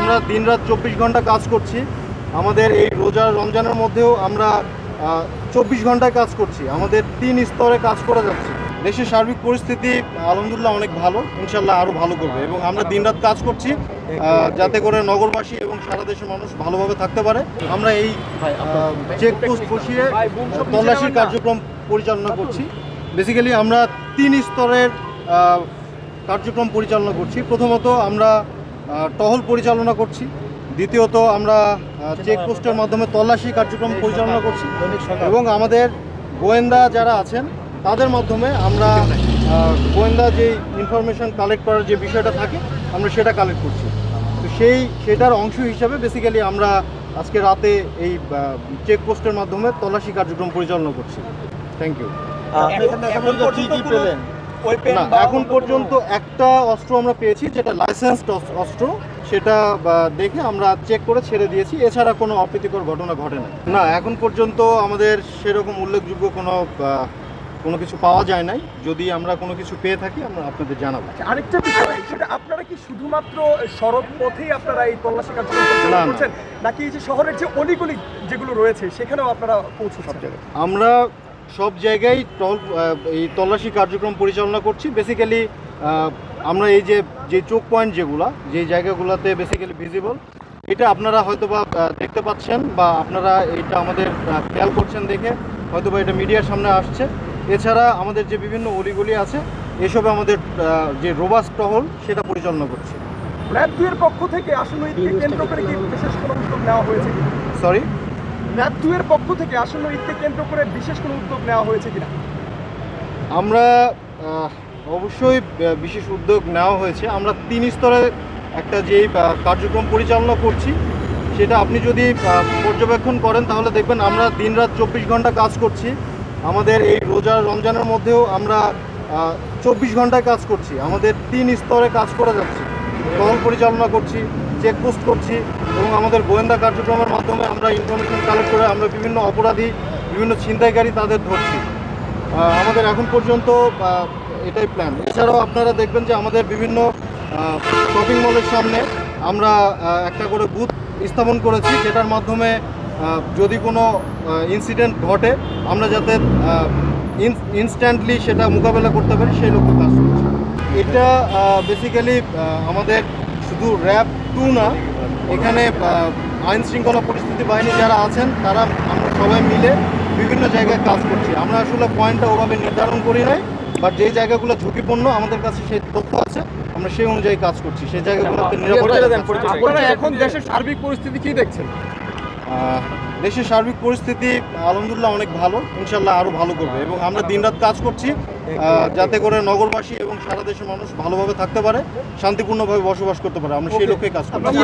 আমরা দিনরাত 24 ঘন্টা কাজ করছি। আমাদের এই রোজা রমজানের মধ্যেও আমরা 24 ঘন্টায় কাজ করছি। আমাদের 3 স্তরে কাজ করা যাচ্ছে। দেশের সার্বিক পরিস্থিতি আলহামদুলিল্লাহ অনেক ভালো, ইনশাল্লাহ আরও ভালো করবে এবং আমরা দিনরাত কাজ করছি যাতে করে নগরবাসী এবং সারা দেশের মানুষ ভালোভাবে থাকতে পারে। আমরা এই চেকপোস্ট বসিয়ে তল্লাশির কার্যক্রম পরিচালনা করছি। বেসিক্যালি আমরা 3 স্তরের কার্যক্রম পরিচালনা করছি। প্রথমত আমরা টহল পরিচালনা করছি, দ্বিতীয়ত আমরা চেকপোস্টের মাধ্যমে তল্লাশি কার্যক্রম পরিচালনা করছি এবং আমাদের গোয়েন্দা যারা আছেন তাদের মাধ্যমে আমরা গোয়েন্দা যে ইনফরমেশন কালেক্ট করার যে বিষয়টা থাকে আমরা সেটা কালেক্ট করছি। তো সেটার অংশ হিসাবে বেসিক্যালি আমরা আজকে রাতে এই চেকপোস্টের মাধ্যমে তল্লাশি কার্যক্রম পরিচালনা করছি। Thank you. না, এখন পর্যন্ত একটা অস্ত্র আমরা পেয়েছি যেটা লাইসেন্সড অস্ত্র, সেটা দেখে আমরা চেক করে ছেড়ে দিয়েছি। এছাড়া কোনো অপ্রীতিকর ঘটনা ঘটে না। এখন পর্যন্ত আমাদের সেরকম উল্লেখযোগ্য কোনো কিছু পাওয়া যায় নাই। যদি আমরা কোনো কিছু পেয়ে থাকি আমরা আপনাদের জানাবো। আরেকটা বিষয়, সেটা আপনারা কি শুধুমাত্র সড়ক পথেই আপনারা এই তল্লাশি কার্যক্রম করছেন নাকি এই যে শহরের যে অলিগলি যেগুলো রয়েছে সেখানেও আপনারা পৌঁছচ্ছেন? আমরা সব জায়গায় এই তল্লাশি কার্যক্রম পরিচালনা করছি। বেসিক্যালি আমরা এই যে চোক পয়েন্ট যে জায়গাগুলোতে বেসিক্যালি ভিজিবল, এটা আপনারা হয়তোবা দেখতে পাচ্ছেন বা আপনারা এটা আমাদের খেয়াল করছেন দেখে হয়তোবা এটা মিডিয়ার সামনে আসছে। এছাড়া আমাদের যে বিভিন্ন অলিগলি আছে এসবে আমাদের যে রোবাস্ট টহল সেটা পরিচালনা করছে। র্যাব 2 এর পক্ষ থেকে আসন্ন ঈদকে কেন্দ্র করে কি বিশেষ কোনো উদ্যোগ নেওয়া হয়েছে? সরি, র্যাব 2 এর পক্ষ থেকে আসন্ন ঈদকে কেন্দ্র করে বিশেষ কোনো উদ্যোগ নেওয়া হয়েছে কিনা? আমরা অবশ্যই বিশেষ উদ্যোগ নেওয়া হয়েছে। আমরা 3 স্তরে একটা যেই কার্যক্রম পরিচালনা করছি সেটা আপনি যদি পর্যবেক্ষণ করেন তাহলে দেখবেন আমরা দিনরাত 24 ঘন্টা কাজ করছি। আমাদের এই রোজা রমজানের মধ্যেও আমরা 24 ঘন্টায় কাজ করছি। আমাদের 3 স্তরে কাজ করা যাচ্ছে। টহল পরিচালনা করছি, চেকপোস্ট করছি এবং আমাদের গোয়েন্দা কার্যক্রমের মাধ্যমে আমরা ইনফরমেশন কালেক্ট করে আমরা বিভিন্ন অপরাধী, বিভিন্ন ছিনতাইকারী তাদের ধরছি। আমাদের এখন পর্যন্ত এটাই প্ল্যান। এছাড়াও আপনারা দেখবেন যে আমাদের বিভিন্ন শপিং মলের সামনে আমরা একটা করে বুথ স্থাপন করেছি, যেটার মাধ্যমে যদি কোনো ইনসিডেন্ট ঘটে আমরা যাতে ইনস্ট্যান্টলি সেটা মোকাবেলা করতে পারি সেই লক্ষ্যে কাজ করছি। এটা বেসিক্যালি আমাদের শুধু র্যাব 2 না, এখানে আইন শৃঙ্খলা পরিস্থিতি বাহিনী যারা আছেন তারা আমরা সবাই মিলে বিভিন্ন জায়গায় কাজ করছি। আমরা আসলে পয়েন্টটা ওভাবে নির্ধারণ করি নাই, বাট যেই জায়গাগুলো ঝুঁকিপূর্ণ আমাদের কাছে সেই তথ্য আছে, আমরা সেই অনুযায়ী কাজ করছি। সেই জায়গাগুলোতে আপনারা এখন দেশের সার্বিক পরিস্থিতি কি দেখছেন? দেশের সার্বিক পরিস্থিতি আলহামদুলিল্লাহ অনেক ভালো, ইনশাল্লাহ আরও ভালো করবে এবং আমরা দিনরাত কাজ করছি যাতে করে নগরবাসী এবং সারা দেশের মানুষ ভালোভাবে থাকতে পারে, শান্তিপূর্ণভাবে বসবাস করতে পারে। আমরা সেই লক্ষ্যে কাজ করছি।